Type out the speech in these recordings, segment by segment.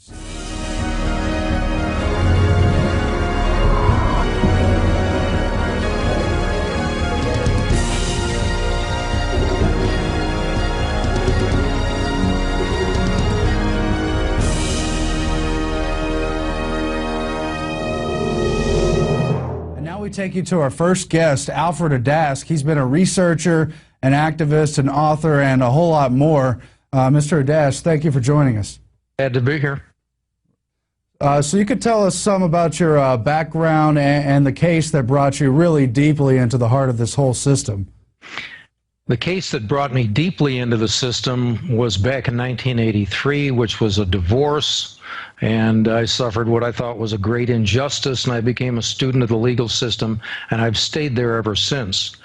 We take you to our first guest, Alfred Adask. He's been a researcher, an activist, an author, and a whole lot more. Mr. Adask, thank you for joining us. Glad to be here. So you could tell us some about your background and the case that brought you really deeply into the heart of this whole system. The case that brought me deeply into the system was back in 1983, which was a divorce. And I suffered what I thought was a great injustice, and I became a student of the legal system, and I've stayed there ever since.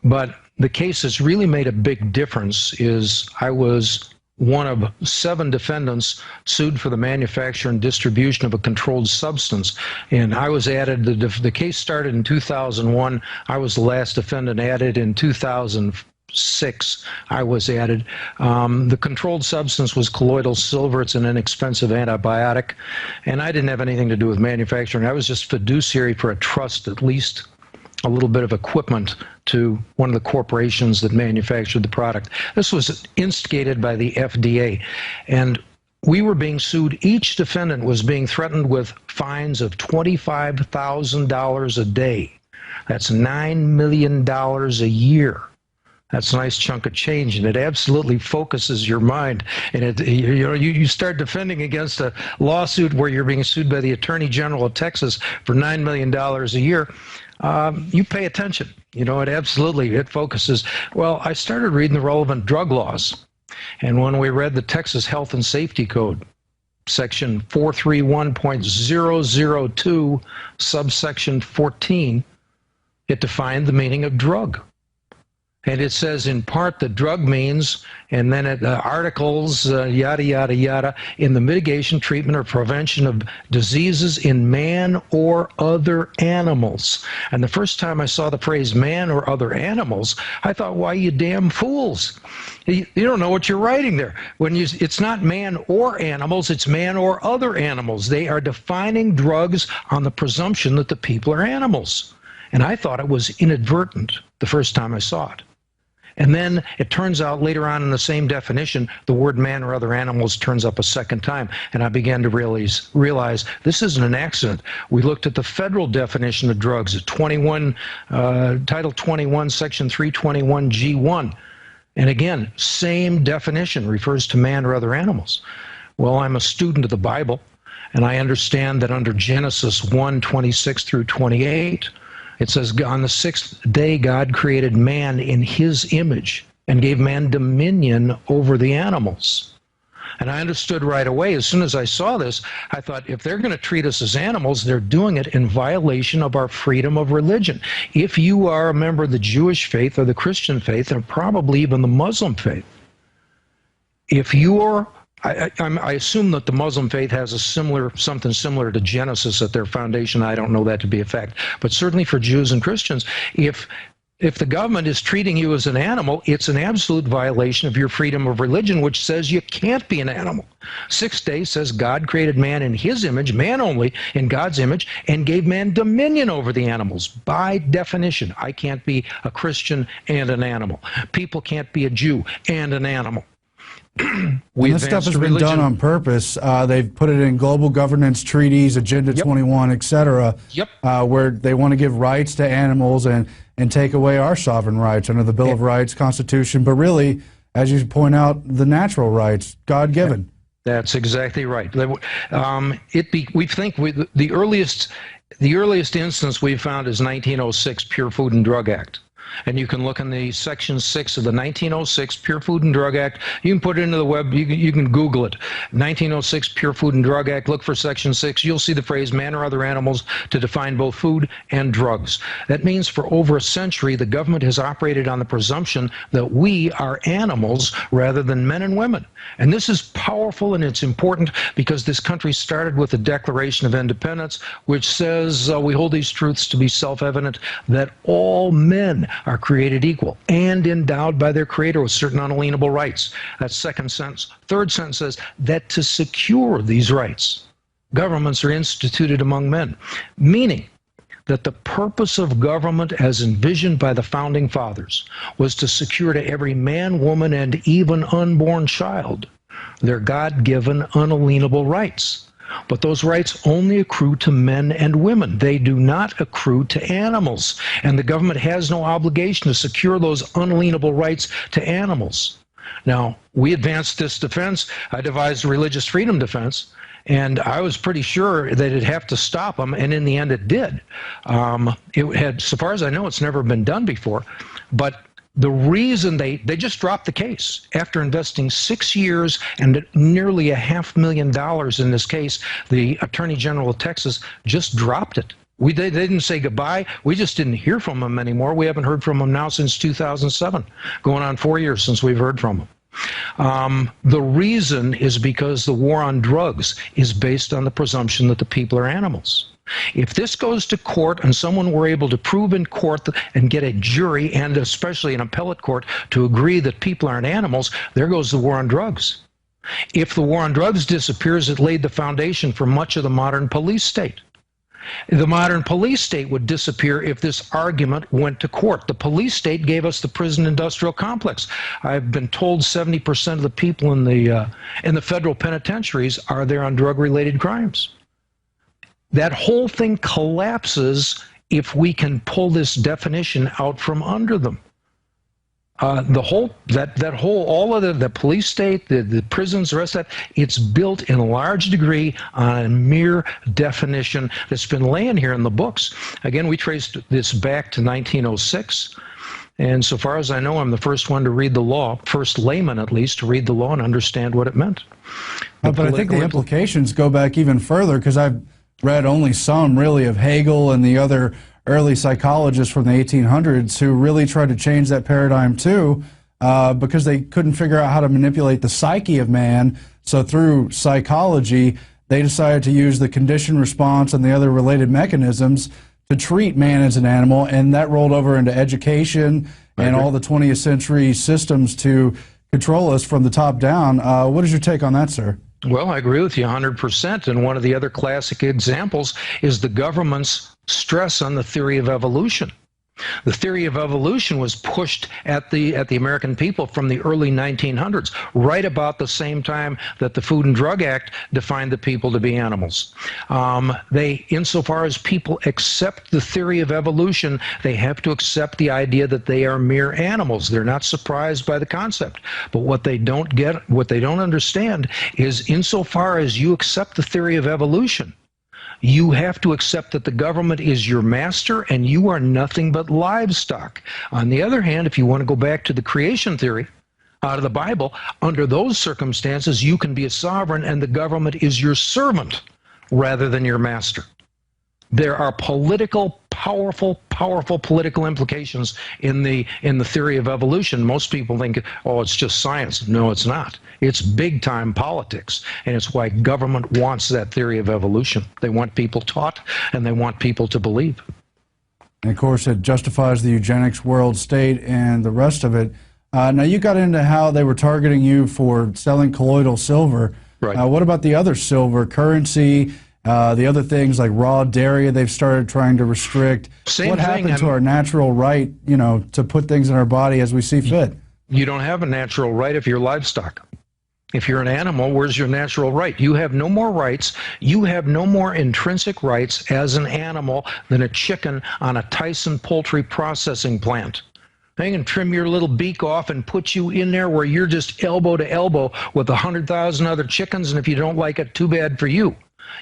But the case that's really made a big difference is I was one of 7 defendants sued for the manufacture and distribution of a controlled substance. And I was added, the case started in 2001. I was the last defendant added in 2006. I was added. The controlled substance was colloidal silver. It's an inexpensive antibiotic, and I didn't have anything to do with manufacturing. I was just fiduciary for a trust, at least a little bit of equipment to one of the corporations that manufactured the product. This was instigated by the FDA, and we were being sued. Each defendant was being threatened with fines of $25,000 a day. That's $9 million a year. That's a nice chunk of change, and it absolutely focuses your mind. And you start defending against a lawsuit where you're being sued by the Attorney General of Texas for $9 million a year. You pay attention. It focuses. Well, I started reading the relevant drug laws, and when we read the Texas Health and Safety Code, section 431.002, subsection 14, it defined the meaning of drug. And it says in part that drug means, and then articles, yada, yada, yada, in the mitigation, treatment, or prevention of diseases in man or other animals. And the first time I saw the phrase man or other animals, I thought, why, you damn fools. You don't know what you're writing there. It's not man or animals, it's man or other animals. They are defining drugs on the presumption that the people are animals. And I thought it was inadvertent the first time I saw it. And then it turns out later on in the same definition, the word man or other animals turns up a second time. And I began to realize this isn't an accident. We looked at the federal definition of drugs at Title 21, Section 321 G1. And again, same definition, refers to man or other animals. Well, I'm a student of the Bible, and I understand that under Genesis 1:26 through 28, it says, on the 6th day, God created man in his image and gave man dominion over the animals. And I understood right away, as soon as I saw this, I thought, if they're going to treat us as animals, they're doing it in violation of our freedom of religion. If you are a member of the Jewish faith or the Christian faith, and probably even the Muslim faith, if you're I assume that the Muslim faith has something similar to Genesis at their foundation. I don't know that to be a fact. But certainly for Jews and Christians, if the government is treating you as an animal, it's an absolute violation of your freedom of religion, which says you can't be an animal. 6th day says God created man in his image, man only, in God's image, and gave man dominion over the animals. By definition, I can't be a Christian and an animal. People can't be a Jew and an animal. This stuff has been done on purpose. They've put it in global governance treaties, Agenda 21, etc., where they want to give rights to animals and take away our sovereign rights under the Bill of Rights, Constitution, but really, as you point out, the natural rights, God-given. That's exactly right. We think the earliest instance we've found is 1906 Pure Food and Drug Act. And you can look in the Section 6 of the 1906 Pure Food and Drug Act. You can put it into the web. You can Google it. 1906 Pure Food and Drug Act. Look for Section 6. You'll see the phrase man or other animals to define both food and drugs. That means for over a century, the government has operated on the presumption that we are animals rather than men and women. And this is powerful, and it's important because this country started with the Declaration of Independence, which says we hold these truths to be self-evident, that all men are created equal and endowed by their Creator with certain unalienable rights. That's second sentence. Third sentence says that to secure these rights, governments are instituted among men, meaning that the purpose of government as envisioned by the Founding Fathers was to secure to every man, woman, and even unborn child their God-given unalienable rights. But those rights only accrue to men and women. They do not accrue to animals. And the government has no obligation to secure those unalienable rights to animals. Now, we advanced this defense. I devised a religious freedom defense. And I was pretty sure that it'd have to stop them, and in the end it did. It had, so far as I know, it's never been done before. But the reason they just dropped the case after investing 6 years and nearly $500,000 in this case, the Attorney General of Texas just dropped it. They didn't say goodbye. We just didn't hear from them anymore. We haven't heard from them now since 2007, going on 4 years since we've heard from them. The reason is because the war on drugs is based on the presumption that the people are animals. If this goes to court and someone were able to prove in court and get a jury and especially an appellate court to agree that people aren't animals, there goes the war on drugs. If the war on drugs disappears, it laid the foundation for much of the modern police state. The modern police state would disappear if this argument went to court. The police state gave us the prison industrial complex. I've been told 70% of the people in the federal penitentiaries are there on drug-related crimes. That whole thing collapses if we can pull this definition out from under them. All of the police state, the prisons, the rest of that, it's built in a large degree on a mere definition that's been laying here in the books. Again, we traced this back to 1906. And so far as I know, I'm the first one to read the law, first layman at least, to read the law and understand what it meant. But I think the implications go back even further, because I've read only some really of Hegel and the other early psychologists from the 1800s who really tried to change that paradigm too, because they couldn't figure out how to manipulate the psyche of man. So through psychology, they decided to use the conditioned response and the other related mechanisms to treat man as an animal, and that rolled over into education and all the 20th century systems to control us from the top down. What is your take on that, sir? Well, I agree with you 100%. And one of the other classic examples is the government's stress on the theory of evolution. The theory of evolution was pushed at the American people from the early 1900s, right about the same time that the Food and Drug Act defined the people to be animals. Insofar as people accept the theory of evolution, they have to accept the idea that they are mere animals. They're not surprised by the concept. But what they don't get, what they don't understand is, insofar as you accept the theory of evolution, you have to accept that the government is your master and you are nothing but livestock. On the other hand, if you want to go back to the creation theory out of the Bible, under those circumstances, you can be a sovereign and the government is your servant rather than your master. There are powerful political implications in the theory of evolution. Most people think, oh, it's just science. No, it's not. It's big-time politics, and it's why government wants that theory of evolution. They want people taught, and they want people to believe. And of course, it justifies the eugenics world state and the rest of it. Now, you got into how they were targeting you for selling colloidal silver. Right. What about the other silver currency? The other things like raw dairy they've started trying to restrict. What happened to our natural right, to put things in our body as we see fit? You don't have a natural right if you're livestock. If you're an animal, where's your natural right? You have no more rights. You have no more intrinsic rights as an animal than a chicken on a Tyson poultry processing plant. They can trim your little beak off and put you in there where you're just elbow to elbow with 100,000 other chickens, and if you don't like it, too bad for you.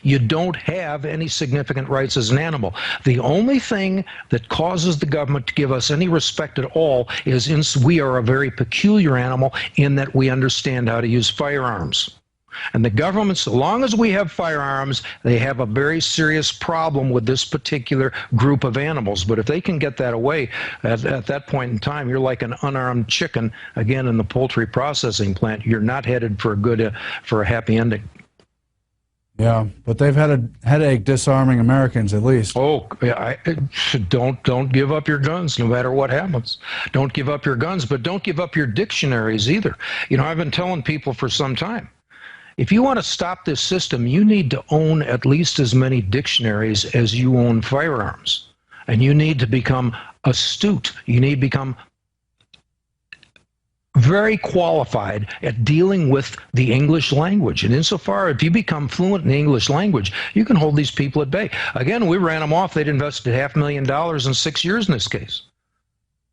You don't have any significant rights as an animal. The only thing that causes the government to give us any respect at all is we are a very peculiar animal in that we understand how to use firearms. And the government, so long as we have firearms, they have a very serious problem with this particular group of animals. But if they can get that away, at that point in time, you're like an unarmed chicken, again, in the poultry processing plant. You're not headed for a happy ending. Yeah, but they've had a headache disarming Americans, at least. Oh, don't give up your guns, no matter what happens. Don't give up your guns, but don't give up your dictionaries either. You know, I've been telling people for some time, if you want to stop this system, you need to own at least as many dictionaries as you own firearms. And you need to become astute. You need to become very qualified at dealing with the English language. And insofar, if you become fluent in the English language, you can hold these people at bay. Again, we ran them off. They'd invested $500,000 in 6 years in this case.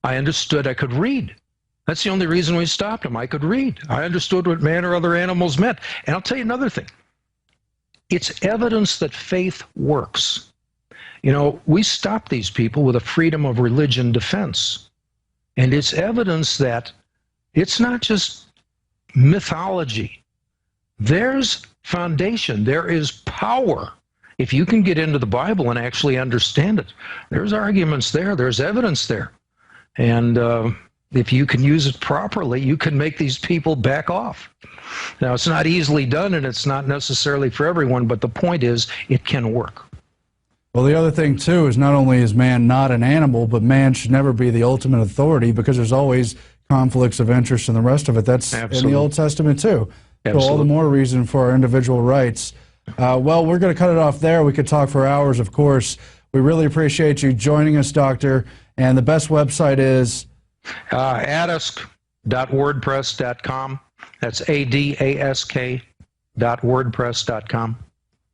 I understood I could read. That's the only reason we stopped them. I could read. I understood what man or other animals meant. And I'll tell you another thing. It's evidence that faith works. You know, we stopped these people with a freedom of religion defense. And it's evidence that it's not just mythology. There's foundation. There is power. If you can get into the Bible and actually understand it, there's arguments there. There's evidence there. And if you can use it properly, you can make these people back off. Now, it's not easily done, and it's not necessarily for everyone, but the point is it can work. Well, the other thing, too, is not only is man not an animal, but man should never be the ultimate authority, because there's always conflicts of interest and the rest of it. That's Absolutely. In the Old Testament, too. Absolutely. So all the more reason for our individual rights. Well, we're going to cut it off there. We could talk for hours, of course. We really appreciate you joining us, Doctor. And the best website is? Adask.wordpress.com. That's ADASK.wordpress.com.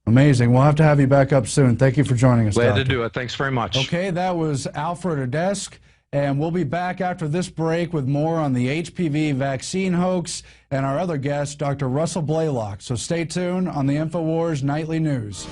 Amazing. We'll have to have you back up soon. Thank you for joining us, Glad to do it. Thanks very much. Okay, that was Alfred Adask. And we'll be back after this break with more on the HPV vaccine hoax and our other guest, Dr. Russell Blaylock. So stay tuned on the InfoWars Nightly News.